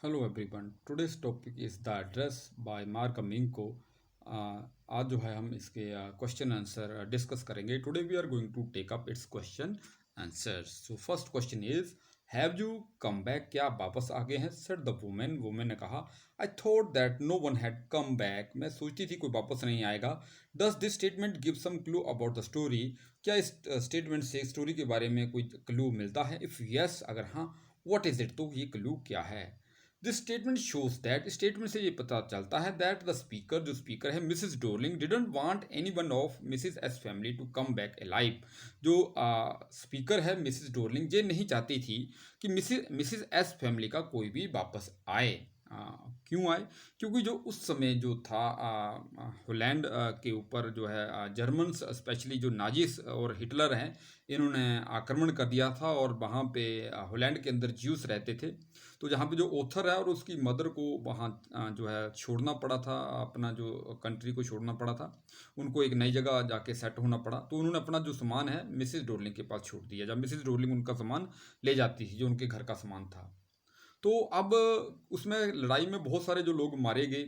Hello everyone, today's topic is the address by Marga Minco. आज जो है हम इसके क्वेश्चन आंसर डिस्कस करेंगे। Today we are going to take up its question answers. So first question is, have you come back? क्या आप वापस आ गए हैं? सेड द वुमेन, वुमेन ने कहा, I thought that no one had come back, मैं सोचती थी कोई वापस नहीं आएगा। Does this statement give some clue about the story? क्या इस स्टेटमेंट से स्टोरी के बारे में कोई क्लू मिलता है? इफ़ यस, अगर हाँ, व्हाट इज इट? तो ये क्लू क्या है? This statement shows that, statement से ये पता चलता है दैट द स्पीकर, जो स्पीकर है Mrs Dorling, didn't want any one of Mrs S family to come back alive. जो स्पीकर है मिसेस डोरलिंग, ये नहीं चाहती थी कि मिसेस एस फैमिली का कोई भी वापस आए। क्यों आए? क्योंकि जो उस समय जो था होलैंड के ऊपर जो है जर्मन्स, स्पेशली जो नाजिस और हिटलर हैं, इन्होंने आक्रमण कर दिया था और वहाँ पे होलैंड के अंदर ज्यूस रहते थे। तो जहाँ पे जो ऑथर है और उसकी मदर को वहाँ जो है छोड़ना पड़ा था, अपना जो कंट्री को छोड़ना पड़ा था, उनको एक नई जगह जाके सेट होना पड़ा। तो उन्होंने अपना जो सामान है मिसेस डोरलिंग के पास छोड़ दिया, जब मिसेस डोरलिंग उनका सामान ले जाती थी, जो उनके घर का सामान था। तो अब उसमें लड़ाई में बहुत सारे जो लोग मारे गए।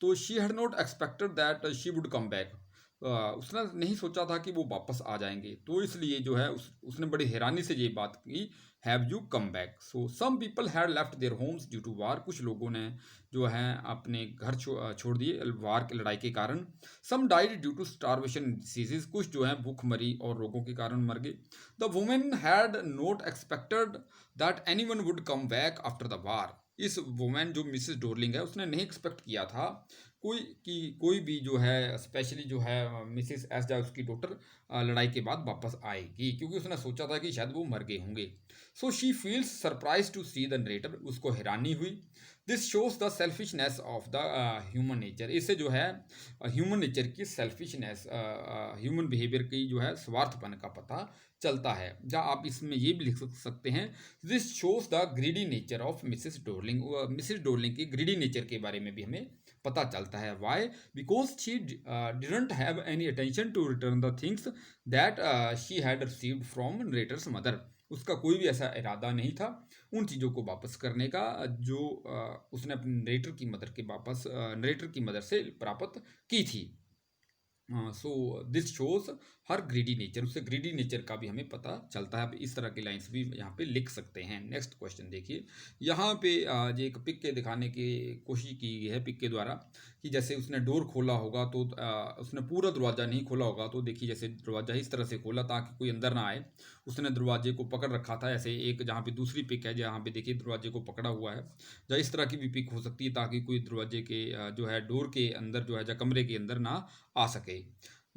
तो she had not expected that she would come back. उसने नहीं सोचा था कि वो वापस आ जाएंगे, तो इसलिए जो है उसने बड़ी हैरानी से ये बात की, have you come back? So some people had left their homes due to war, कुछ लोगों ने जो है अपने घर छोड़ दिए वार की लड़ाई के कारण। Some died due to starvation diseases, कुछ जो है भूखमरी और रोगों के कारण मर गए। The women had not expected that anyone would come back after the war. इस वुमेन जो मिसेस डोरलिंग है, उसने नहीं एक्सपेक्ट किया था कोई भी जो है, स्पेशली जो है मिसेस एस जा उसकी डॉटर लड़ाई के बाद वापस आएगी, क्योंकि उसने सोचा था कि शायद वो मर गए होंगे। So she feels surprise to see the narrator, उसको हैरानी हुई। This shows the selfishness of the human nature, इससे जो है ह्यूमन नेचर की सेल्फिशनेस, ह्यूमन बिहेवियर की जो है स्वार्थपन का पता चलता है। या आप इसमें ये भी लिख सकते हैं, this shows the greedy nature of Mrs Dorling, Mrs Dorling की ग्रीडी नेचर के बारे में भी हमें पता चलता है। Why? Because she didn't have any attention to return the things that she had received from narrator's mother, उसका कोई भी ऐसा इरादा नहीं था उन चीज़ों को वापस करने का जो उसने अपने नरेटर की मदद से प्राप्त की थी। So this shows her greedy nature, उससे ग्रीडी नेचर का भी हमें पता चलता है। इस तरह की लाइंस भी यहाँ पे लिख सकते हैं। नेक्स्ट क्वेश्चन देखिए, यहाँ पे ये एक पिक के दिखाने की कोशिश की गई है पिक के द्वारा, कि जैसे उसने डोर खोला होगा तो उसने पूरा दरवाज़ा नहीं खोला होगा, तो देखिए जैसे दरवाज़ा इस तरह से खोला ताकि कोई अंदर ना आए, उसने दरवाजे को पकड़ रखा था ऐसे। एक जहाँ पे दूसरी पिक है जहाँ पे देखिए दरवाजे को पकड़ा हुआ है, या इस तरह की भी पिक हो सकती है ताकि कोई दरवाजे के जो है डोर के अंदर जो है या कमरे के अंदर ना आ सके।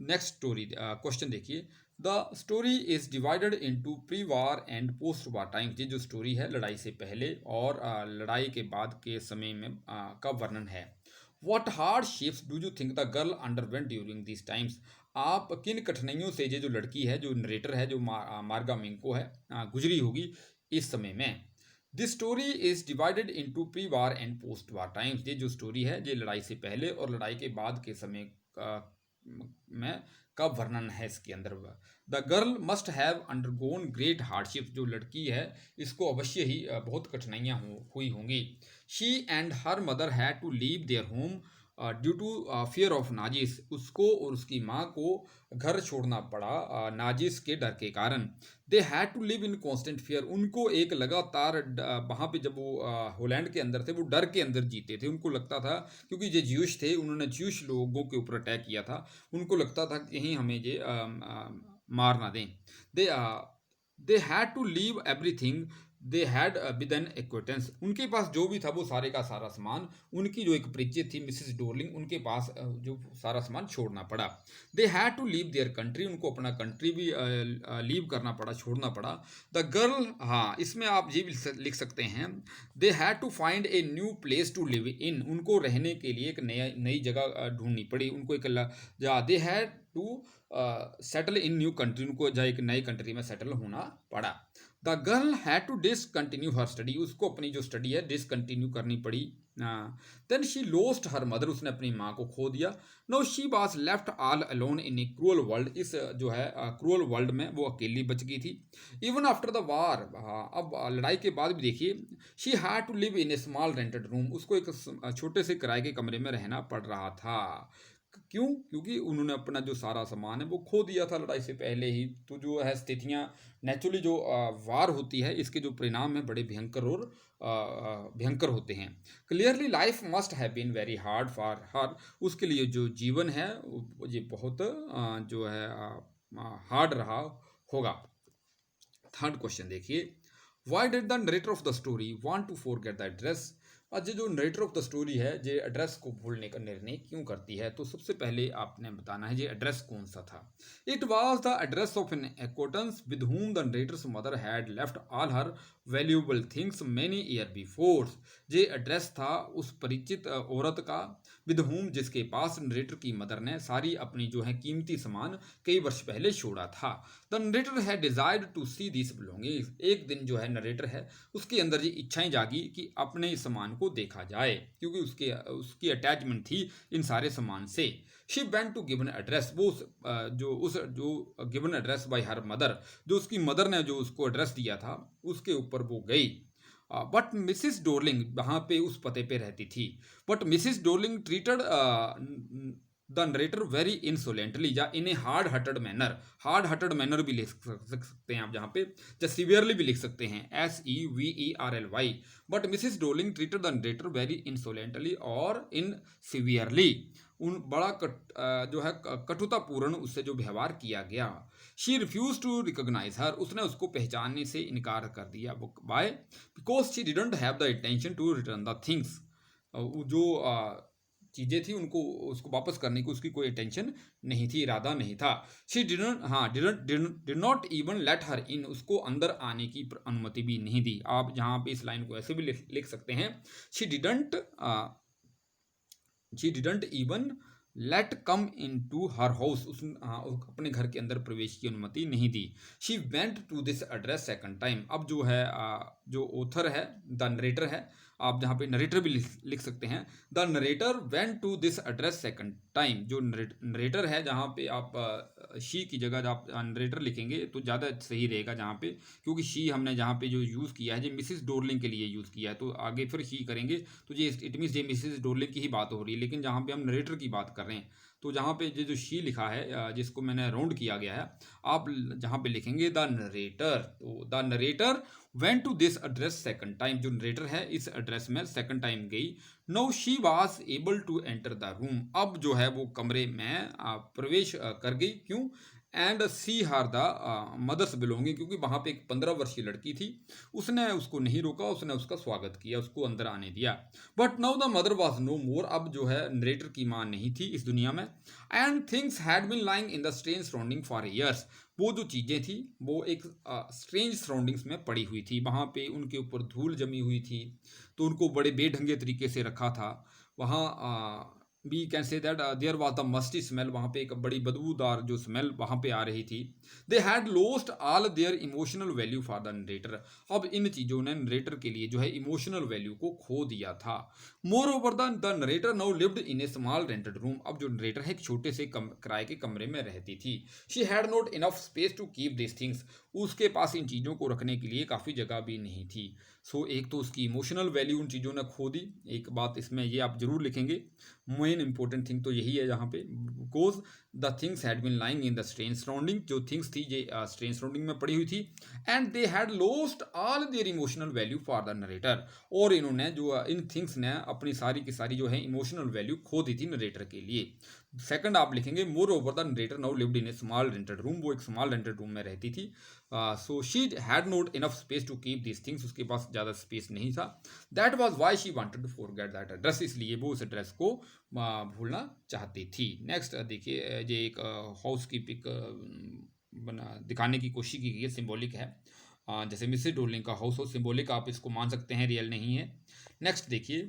नेक्स्ट स्टोरी क्वेश्चन देखिए, the story is divided into pre war and post war time. ये जो स्टोरी है लड़ाई से पहले और लड़ाई के बाद के समय में का वर्णन है। What hard shapes do you think the girl underwent during this times? आप किन कठिनाइयों से ये जो लड़की है, जो नरेटर है, जो मार्गा मिंको है, गुजरी होगी इस समय में? This story is divided into pre war and post war times. ये जो स्टोरी है ये लड़ाई से पहले और लड़ाई के बाद के समय में का वर्णन है इसके अंदर। The girl must have undergone great hardship, जो लड़की है इसको अवश्य ही बहुत कठिनाइयाँ हुई होंगी। She and her mother had to leave their home due to fear of Nazis, उसको और उसकी माँ को घर छोड़ना पड़ा नाजिस के डर के कारण। They had to live in constant fear, उनको एक लगातार वहाँ पे जब वो होलैंड के अंदर थे, वो डर के अंदर जीते थे। उनको लगता था, क्योंकि ये ज्यूश थे, उन्होंने ज्यूश लोगों के ऊपर अटैक किया था, उनको लगता था कि कहीं हमें ये मार ना दें। They they had to leave everything they had with an acquaintance, उनके पास जो भी था वो सारे का सारा सामान, उनकी जो एक परिचित थी मिसेस डोरलिंग, उनके पास जो सारा सामान छोड़ना पड़ा। They had to leave their country, उनको अपना कंट्री भी लीव करना पड़ा, छोड़ना पड़ा। द गर्ल, हाँ इसमें आप ये भी लिख सकते हैं, they had to find a new place to live in, उनको रहने के लिए एक नई जगह ढूंढनी पड़ी, उनको एक they had to settle in new country, उनको जहाँ एक नई कंट्री में सेटल होना पड़ा। The girl had to discontinue her study, उसको अपनी जो स्टडी है डिसकंटिन्यू करनी पड़ी। Then she lost her mother, उसने अपनी माँ को खो दिया। No she was left all alone in a cruel world, इस जो है क्रूअल वर्ल्ड में वो अकेली बच गई थी। इवन आफ्टर द वार, अब लड़ाई के बाद भी देखिए, she had to live in a small rented room, उसको एक छोटे से किराए के कमरे में रहना पड़ रहा था। क्यों? क्योंकि उन्होंने अपना जो सारा सामान है वो खो दिया था लड़ाई से पहले ही। तो जो है स्थितियाँ, नेचुरली जो वार होती है, इसके जो परिणाम है बड़े भयंकर और भयंकर होते हैं। Clearly life must have been very hard for her, उसके लिए जो जीवन है ये बहुत जो है हार्ड रहा होगा। थर्ड क्वेश्चन देखिए, why did the narrator of the story want to forget the address. आज ये जो नरेटर ऑफ द स्टोरी है ये एड्रेस को भूलने का निर्णय क्यों करती है? तो सबसे पहले आपने बताना है ये एड्रेस कौन सा था। It was the address of an acquaintance with whom the narrator's mother had left all her valuable things many year before. ये एड्रेस था उस परिचित औरत का, विद whom जिसके पास नरेटर की मदर ने सारी अपनी जो है कीमती सामान कई वर्ष पहले छोड़ा था। द नरेटर है desired to see this belongings, एक दिन जो है नरेटर है उसके अंदर ये इच्छाएं जागी कि अपने सामान को देखा जाए, क्योंकि उसकी अटैचमेंट थी इन सारे सामान से। She went to given address, वो जो given address by her mother, जो उसकी मदर ने जो उसको एड्रेस दिया था उसके ऊपर वो गई। बट मिसिस डोरलिंग वहाँ पे उस पते पे रहती थी। But Mrs Dorling treated the narrator very insolently, या in a hard hearted manner, hard hearted manner भी लिख सकते हैं आप जहाँ पे, या सीवियरली भी लिख सकते हैं, SEVERLY। But Mrs Dorling treated the narrator very insolently और इन सीवियरली, उन बड़ा जो है कटुतापूर्ण उससे जो व्यवहार किया गया। She refuse to recognise her, उसने उसको पहचानने से इनकार कर दिया। By because she didn't have the intention to return the things, जो चीज़ें थी उनको उसको वापस करने की उसकी कोई इंटेंशन नहीं थी, इरादा नहीं था। She did not even let her in, उसको अंदर आने की अनुमति भी नहीं दी। आप जहाँ पे इस लाइन को ऐसे भी लिख सकते हैं, she didn't even let come in to her house, उस अपने घर के अंदर प्रवेश की अनुमति नहीं दी। She went to this address second time, अब जो है जो ऑथर है द नरेटर है, आप जहाँ पे नरेटर भी लिख सकते हैं, the narrator went to this address second time, जो नरेटर है जहाँ पे आप शी की जगह आप नरेटर लिखेंगे तो ज़्यादा सही रहेगा जहाँ पे, क्योंकि शी हमने जहाँ पे जो यूज़ किया है जो मिसिस डोरलिंग के लिए यूज़ किया है, तो आगे फिर शी करेंगे तो ये इट मीन्स ये मिसिस डोरलिंग की ही बात हो रही है। लेकिन जहाँ पे हम नरेटर की बात कर रहे हैं तो जहाँ पे जो शी लिखा है जिसको मैंने राउंड किया गया है, आप जहाँ पे लिखेंगे द नरेटर, तो the narrator went to this address second time, जो नरेटर है इस एड्रेस में सेकंड टाइम गई। No she was able to enter the room, अब जो है वो कमरे में प्रवेश कर गई। क्यों? एंड सी हार द मदर्स बिलोंगिंग, क्योंकि वहाँ पे एक 15 वर्षीय लड़की थी, उसने उसको नहीं रोका, उसने उसका स्वागत किया, उसको अंदर आने दिया। But now the mother was no more, अब जो है नरेटर की माँ नहीं थी इस दुनिया में। And things had been lying in the strange surrounding for years, वो जो चीज़ें थी वो एक स्ट्रेंज सराउंडिंग्स में पड़ी हुई थी, वहाँ पे उनके ऊपर धूल जमी हुई थी, तो उनको बड़े बेढंगे तरीके से रखा था। वहाँ we can say that there was the musty smell, वहाँ पे एक बड़ी बदबूदार जो स्मेल वहाँ पे आ रही थी। They had lost all their emotional value for the narrator, अब इन चीज़ों ने नरेटर के लिए जो है इमोशनल वैल्यू को खो दिया था। More over the narrator now lived in a small rented room, अब जो नरेटर है एक छोटे से किराए के कमरे में रहती थी। She had not enough space to keep this things, उसके पास इन चीज़ों को रखने के लिए काफ़ी जगह भी नहीं थी। सो एक तो उसकी इमोशनल वैल्यू उन चीज़ों ने खो दी, एक बात इसमें ये आप जरूर लिखेंगे, मेन इंपॉर्टेंट थिंग तो यही है यहाँ पे, because the things had been lying in the strange surrounding, जो थिंग्स थी ये स्ट्रेंज सराउंडिंग में पड़ी हुई थी। And they had lost all their emotional value for the narrator, और इन्होंने जो इन थिंग्स ने अपनी सारी की सारी जो है इमोशनल वैल्यू खो दी थी नरेटर के लिए। सेकंड आप लिखेंगे, moreover the narrator now lived in a small rented room, वो एक स्मॉल रेंटेड रूम में रहती थी। So she had not enough space to keep this things, उसके पास ज़्यादा स्पेस नहीं था। That was why she wanted to forget that address, इसलिए वो उस एड्रेस को भूलना चाहती थी। नेक्स्ट देखिए, ये एक हाउस की पिक बना दिखाने की कोशिश की गई है, सिंबॉलिक है, जैसे मिसेस डोरलिंग का हाउस हो सिंबॉलिक, आप इसको मान सकते हैं, रियल नहीं है। नेक्स्ट देखिए,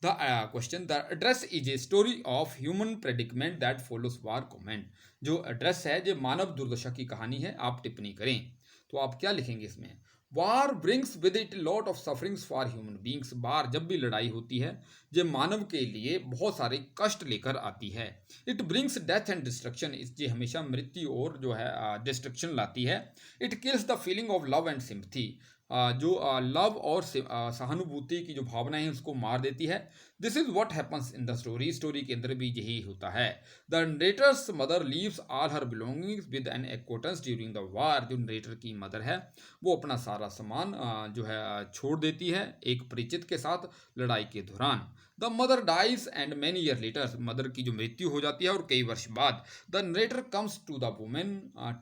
the question, the address is a story of human predicament that follows war comment, जो एड्रेस है जो मानव दुर्दशा की कहानी है, आप टिप्पणी करें। तो आप क्या लिखेंगे इसमें? War brings with it lot of sufferings for human beings. War जब भी लड़ाई होती है ये मानव के लिए बहुत सारे कष्ट लेकर आती है। It brings death and destruction, ये हमेशा मृत्यु और जो है डिस्ट्रक्शन लाती है। It kills the feeling of love and sympathy, जो लव और सहानुभूति की जो भावना है उसको मार देती है। This is what happens in the story, story के अंदर भी यही होता है। The narrator's mother leaves all her belongings with an acquaintance during the war. जो नरेटर की मदर है वो अपना सारा सामान जो है छोड़ देती है एक परिचित के साथ लड़ाई के दौरान। The mother dies and many year later, mother की जो मृत्यु हो जाती है और कई वर्ष बाद the narrator comes to the women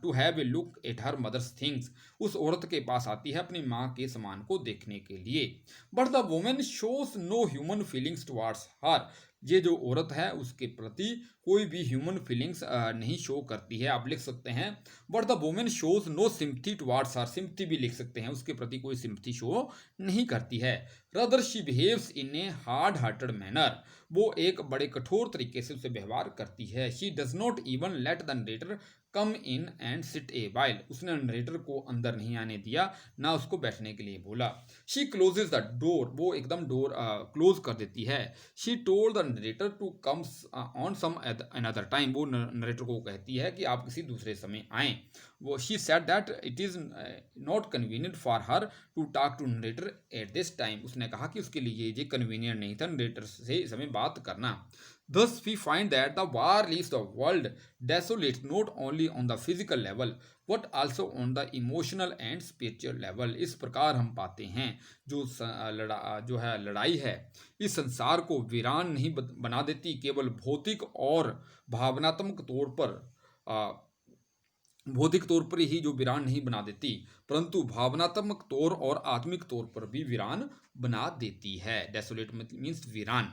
to have a look at her mother's things. उस औरत के पास आती है अपनी माँ के सामान को देखने के लिए। But the women shows no human feelings towards her, ये जो औरत है उसके प्रति कोई भी ह्यूमन फीलिंग्स नहीं शो करती है। आप लिख सकते हैं but the women shows no sympathy towards her, sympathy भी लिख सकते हैं, उसके प्रति कोई सिंपथी शो नहीं करती है। Rather she behaves in a hard hearted manner, वो एक बड़े कठोर तरीके से उसे व्यवहार करती है। She does not even let the narrator come in and sit a while, उसने नरेटर को अंदर नहीं आने दिया, ना उसको बैठने के लिए बोला। शी क्लोजेज द डोर, वो एकदम डोर क्लोज कर देती है। She told the narrator to come on some another time, वो नरेटर को कहती है कि आप किसी दूसरे समय आएँ। वो she said that it is not convenient for her to talk to narrator at this time, उसने कहा कि उसके लिए ये कन्वीनियंट नहीं था नरेटर से इस समय बात करना। Thus, we find that the war leaves the world desolate not only on the physical level but also on the emotional and spiritual level। इस प्रकार हम पाते हैं जो है लड़ाई है इस संसार को वीरान नहीं बना देती केवल भौतिक और भावनात्मक तौर पर, भौतिक तौर पर ही जो वीरान नहीं बना देती परंतु भावनात्मक तौर और आत्मिक तौर पर भी वीरान बना देती है। डेसोलेट मीन्स वीरान।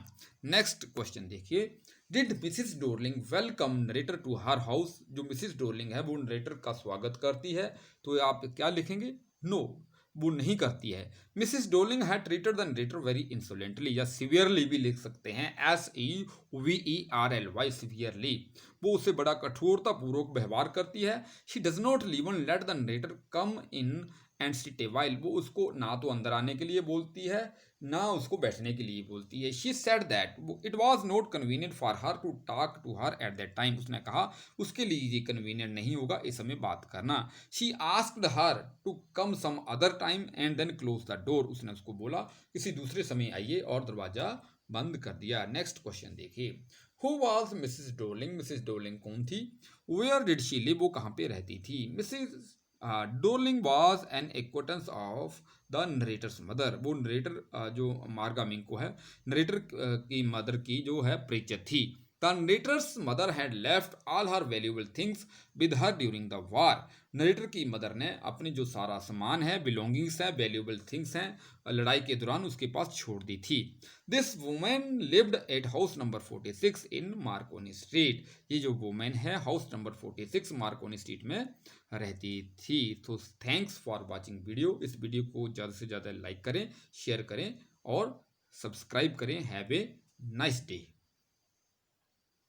नेक्स्ट क्वेश्चन देखिए, did Mrs Dorling welcome narrator to her house. जो मिसिस डोरलिंग है वो नरेटर का स्वागत करती है, तो आप क्या लिखेंगे? नो, वो नहीं करती है। Mrs Dorling had treated the narrator very insolently, या सिवियरली भी लिख सकते हैं, SEVERLY, सिवियरली। वो उससे बड़ा कठोरता पूर्वक व्यवहार करती है। She does not even let the narrator come in and sit a while, वो उसको ना तो अंदर आने के लिए बोलती है ना उसको बैठने के लिए बोलती है। She said that it was not convenient for her to talk to her at that time, उसने कहा उसके लिए ये कन्वीनियंट नहीं होगा इस समय बात करना। She asked her to come some other time and then close the door, उसने उसको बोला किसी दूसरे समय आइए और दरवाजा बंद कर दिया। नेक्स्ट क्वेश्चन देखिए, who was Mrs Darling, Mrs Darling कौन थी? वेयर डिड शी लिव, वो कहाँ पे रहती थी? Mrs Dorling was an acquaintance of the narrator's mother, वो नरेटर जो मार्गा मिंको है नरेटर की मदर की जो है परिचित थी। The narrator's mother had left all her valuable things with her during the war, narrator की मदर ने अपनी जो सारा सामान है, बिलोंगिंग्स है, वैल्यूएबल थिंग्स हैं, लड़ाई के दौरान उसके पास छोड़ दी थी। This women lived eight house number 46 in Markovnikov street, ये जो वुमेन है हाउस नंबर 46 मार्कोनी स्ट्रीट में रहती थी। तो थैंक्स फॉर वॉचिंग वीडियो, इस वीडियो को ज़्यादा से ज़्यादा लाइक करें, शेयर करें और सब्सक्राइब करें। Have a nice day.